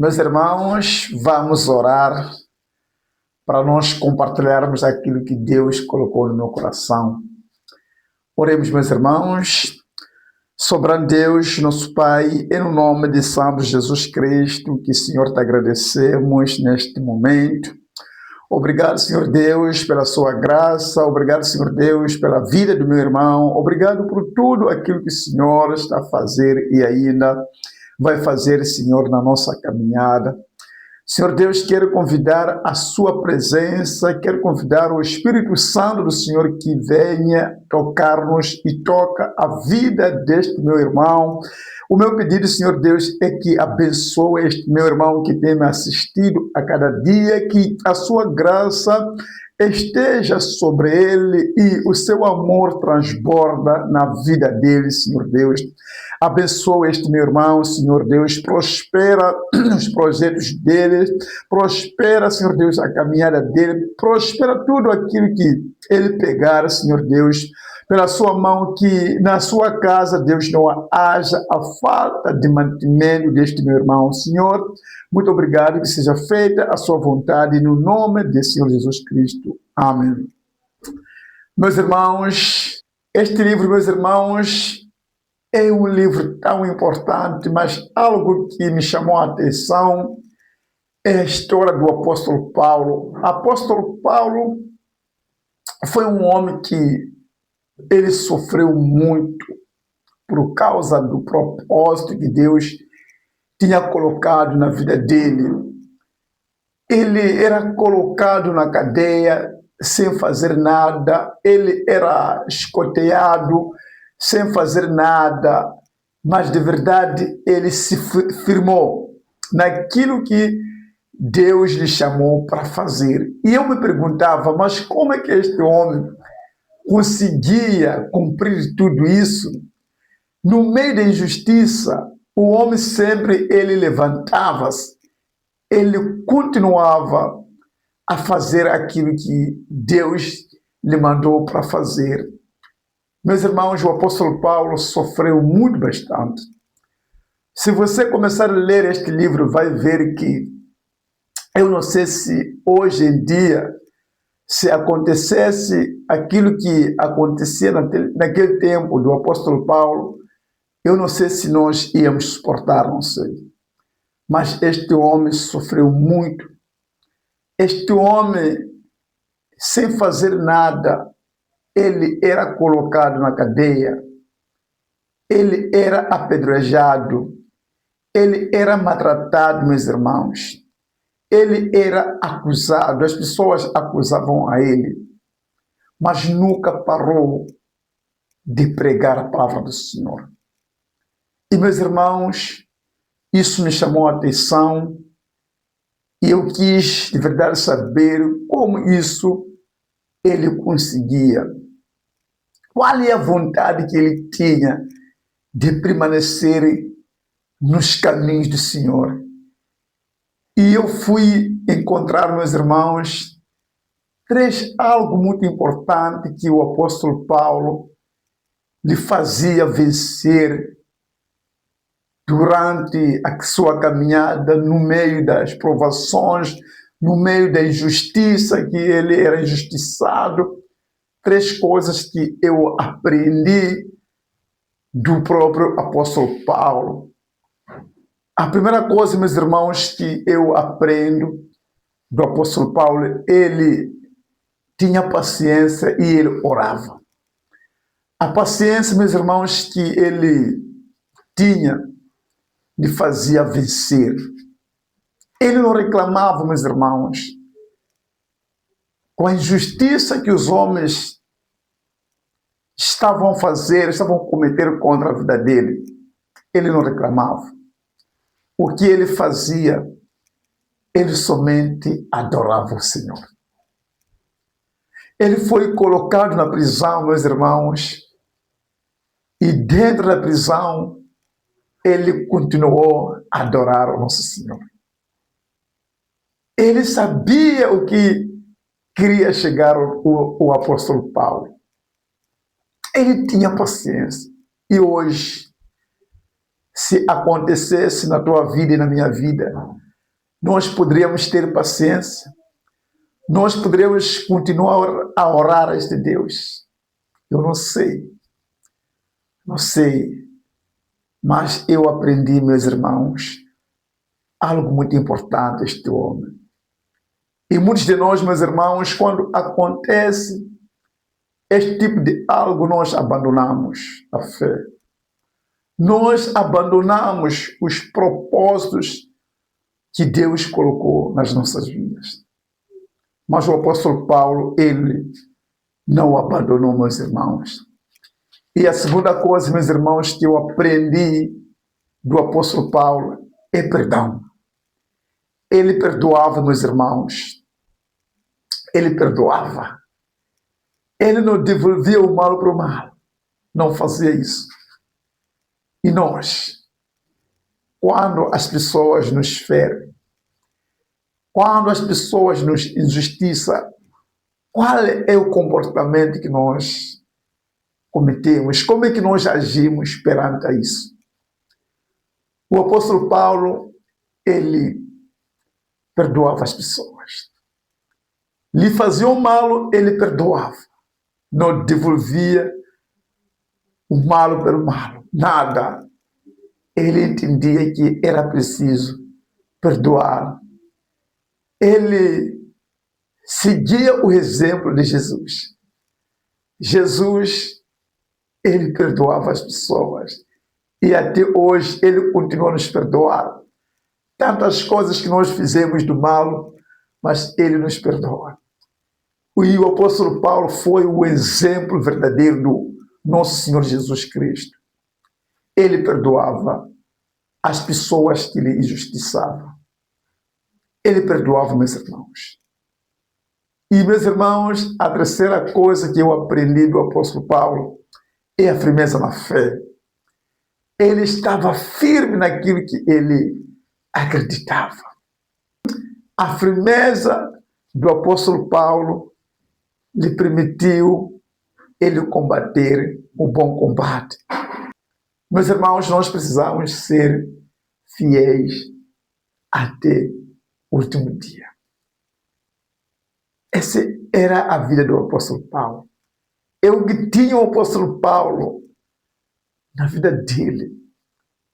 Meus irmãos, vamos orar para nós compartilharmos aquilo que Deus colocou no meu coração. Oremos, meus irmãos. Soberano Deus, nosso Pai, em nome de Santo Jesus Cristo, que, Senhor, te agradecemos neste momento. Obrigado, Senhor Deus, pela sua graça. Obrigado, Senhor Deus, pela vida do meu irmão. Obrigado por tudo aquilo que o Senhor está a fazer e ainda vai fazer, Senhor, na nossa caminhada. Senhor Deus, quero convidar a sua presença, quero convidar o Espírito Santo do Senhor que venha tocar-nos e toca a vida deste meu irmão. O meu pedido, Senhor Deus, é que abençoe este meu irmão que tem me assistido a cada dia, que a sua graça esteja sobre ele e o seu amor transborda na vida dele, Senhor Deus. Abençoa este meu irmão, Senhor Deus, prospera os projetos dele, prospera, Senhor Deus, a caminhada dele, prospera tudo aquilo que ele pegar, Senhor Deus, pela sua mão, que na sua casa, Deus, não haja a falta de mantimento deste meu irmão. Senhor, muito obrigado, que seja feita a sua vontade, no nome de Senhor Jesus Cristo. Amém. Meus irmãos, este livro, meus irmãos, é um livro tão importante, mas algo que me chamou a atenção é a história do apóstolo Paulo. O apóstolo Paulo foi um homem que ele sofreu muito por causa do propósito que Deus tinha colocado na vida dele. Ele era colocado na cadeia sem fazer nada, ele era escoteado sem fazer nada, mas de verdade ele se firmou naquilo que Deus lhe chamou para fazer. E eu me perguntava, mas como é que este homem conseguia cumprir tudo isso? No meio da injustiça, o homem sempre ele levantava-se, ele continuava a fazer aquilo que Deus lhe mandou para fazer. Meus irmãos, o apóstolo Paulo sofreu muito bastante. Se você começar a ler este livro, vai ver que eu não sei se hoje em dia, se acontecesse aquilo que acontecia naquele tempo do apóstolo Paulo, eu não sei se nós íamos suportar, não sei. Mas este homem sofreu muito. Este homem, sem fazer nada, ele era colocado na cadeia, ele era apedrejado, ele era maltratado, meus irmãos. Ele era acusado, as pessoas acusavam a ele, mas nunca parou de pregar a palavra do Senhor. E, meus irmãos, isso me chamou a atenção e eu quis, de verdade, saber como isso ele conseguia. Qual é a vontade que ele tinha de permanecer nos caminhos do Senhor? E eu fui encontrar, meus irmãos, algo muito importante que o apóstolo Paulo lhe fazia vencer durante a sua caminhada, no meio das provações, no meio da injustiça, que ele era injustiçado. 3 coisas que eu aprendi do próprio apóstolo Paulo. A primeira coisa, meus irmãos, que eu aprendo do apóstolo Paulo, ele tinha paciência e ele orava. A paciência, meus irmãos, que ele tinha, lhe fazia vencer. Ele não reclamava, meus irmãos, com a injustiça que os homens estavam a cometer contra a vida dele. Ele não reclamava. O que ele fazia? Ele somente adorava o Senhor. Ele foi colocado na prisão, meus irmãos, e dentro da prisão, ele continuou a adorar o nosso Senhor. Ele sabia o que queria chegar o apóstolo Paulo. Ele tinha paciência. E hoje, se acontecesse na tua vida e na minha vida, nós poderíamos ter paciência, nós poderíamos continuar a orar a este Deus. Eu não sei, mas eu aprendi, meus irmãos, algo muito importante este homem. E muitos de nós, meus irmãos, quando acontece este tipo de algo, nós abandonamos a fé. Nós abandonamos os propósitos que Deus colocou nas nossas vidas. Mas o apóstolo Paulo, ele não abandonou, meus irmãos. E a segunda coisa, meus irmãos, que eu aprendi do apóstolo Paulo é perdão. Ele perdoava, meus irmãos. Ele perdoava. Ele não devolvia o mal para o mal. Não fazia isso. E nós, quando as pessoas nos ferem, quando as pessoas nos injustiçam, qual é o comportamento que nós cometemos? Como é que nós agimos perante isso? O apóstolo Paulo, ele perdoava as pessoas. Lhe faziam mal, ele perdoava. Não devolvia o mal pelo mal. Nada. Ele entendia que era preciso perdoar. Ele seguia o exemplo de Jesus. Jesus, ele perdoava as pessoas. E até hoje ele continua a nos perdoar. Tantas coisas que nós fizemos do mal, mas ele nos perdoa. E o apóstolo Paulo foi o exemplo verdadeiro do nosso Senhor Jesus Cristo. Ele perdoava as pessoas que lhe injustiçavam. Ele perdoava, meus irmãos. E, meus irmãos, a terceira coisa que eu aprendi do apóstolo Paulo é a firmeza na fé. Ele estava firme naquilo que ele acreditava. A firmeza do apóstolo Paulo lhe permitiu ele combater o bom combate. Meus irmãos, nós precisamos ser fiéis até o último dia. Essa era a vida do apóstolo Paulo. É o que tinha o apóstolo Paulo na vida dele.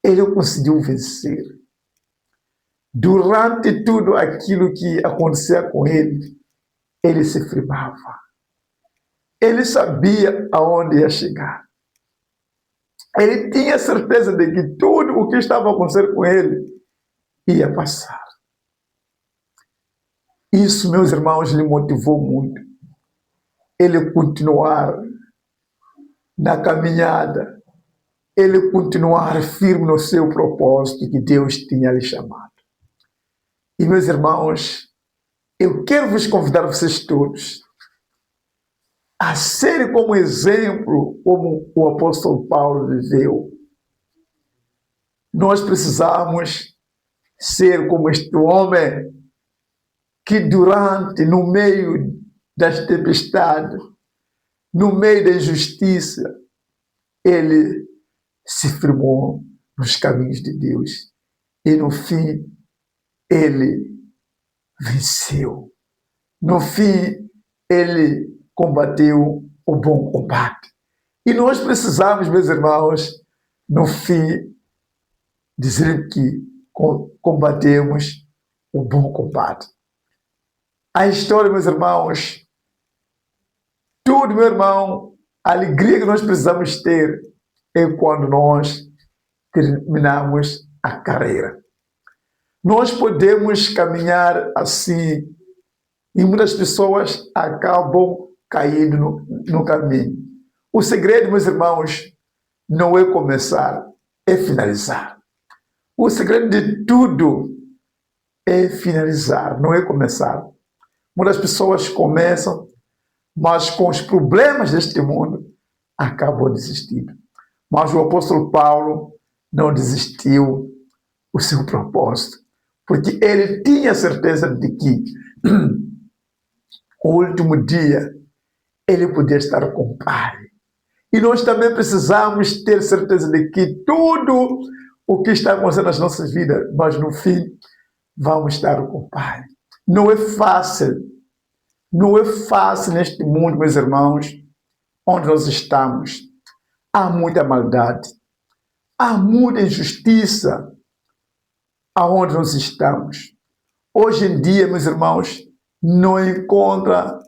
Ele conseguiu vencer. Durante tudo aquilo que acontecia com ele, ele se firmava. Ele sabia aonde ia chegar. Ele tinha certeza de que tudo o que estava acontecendo com ele ia passar. Isso, meus irmãos, lhe motivou muito. Ele continuar na caminhada, ele continuar firme no seu propósito que Deus tinha lhe chamado. E, meus irmãos, eu quero vos convidar vocês todos a serem como exemplo, como o apóstolo Paulo viveu. Nós precisamos ser como este homem que no meio das tempestades, no meio da injustiça, ele se firmou nos caminhos de Deus. E no fim, ele venceu. No fim, ele combateu o bom combate. E nós precisamos, meus irmãos, no fim, dizer que combatemos o bom combate. A história, meus irmãos, tudo, meu irmão, a alegria que nós precisamos ter é quando nós terminamos a carreira. Nós podemos caminhar assim e muitas pessoas acabam caindo no caminho. O segredo, meus irmãos, não é começar, é finalizar. O segredo de tudo é finalizar, não é começar. Muitas pessoas começam, mas com os problemas deste mundo, acabam desistindo. Mas o apóstolo Paulo não desistiu do seu propósito, porque ele tinha certeza de que o último dia ele podia estar com o Pai. E nós também precisamos ter certeza de que tudo o que está acontecendo nas nossas vidas, mas no fim vamos estar com o Pai. Não é fácil. Não é fácil neste mundo, meus irmãos, onde nós estamos. Há muita maldade. Há muita injustiça aonde nós estamos. Hoje em dia, meus irmãos, não encontra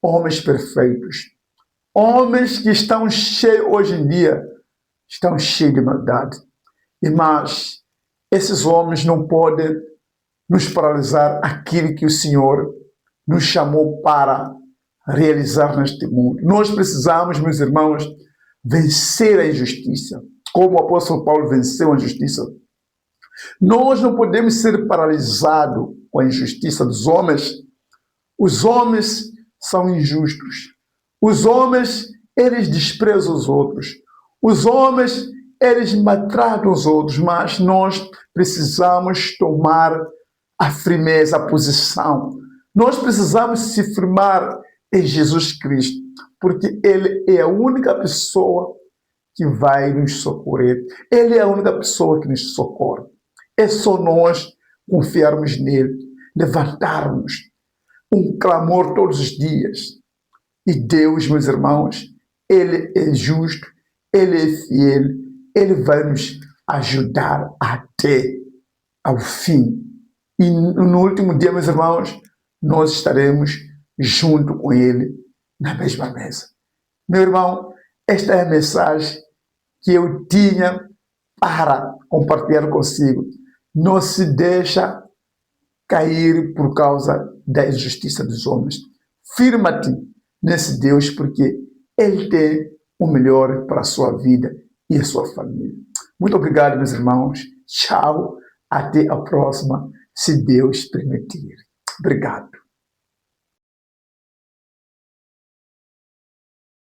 homens perfeitos. Homens que estão cheios, hoje em dia, estão cheios de maldade. Mas esses homens não podem nos paralisar aquilo que o Senhor nos chamou para realizar neste mundo. Nós precisamos, meus irmãos, vencer a injustiça, como o apóstolo Paulo venceu a injustiça. Nós não podemos ser paralisados com a injustiça dos homens. Os homens são injustos. Os homens, eles desprezam os outros. Os homens, eles maltratam os outros, mas nós precisamos tomar a firmeza, a posição. Nós precisamos se firmar em Jesus Cristo, porque Ele é a única pessoa que vai nos socorrer. Ele é a única pessoa que nos socorre. É só nós confiarmos nele, levantarmos um clamor todos os dias. E Deus, meus irmãos, Ele é justo, Ele é fiel, Ele vai nos ajudar até ao fim. E no último dia, meus irmãos, nós estaremos junto com Ele na mesma mesa. Meu irmão, esta é a mensagem que eu tinha para compartilhar consigo. Não se deixa cair por causa da injustiça dos homens. Firma-te nesse Deus, porque Ele tem o melhor para a sua vida e a sua família. Muito obrigado, meus irmãos. Tchau. Até a próxima, se Deus permitir. Obrigado.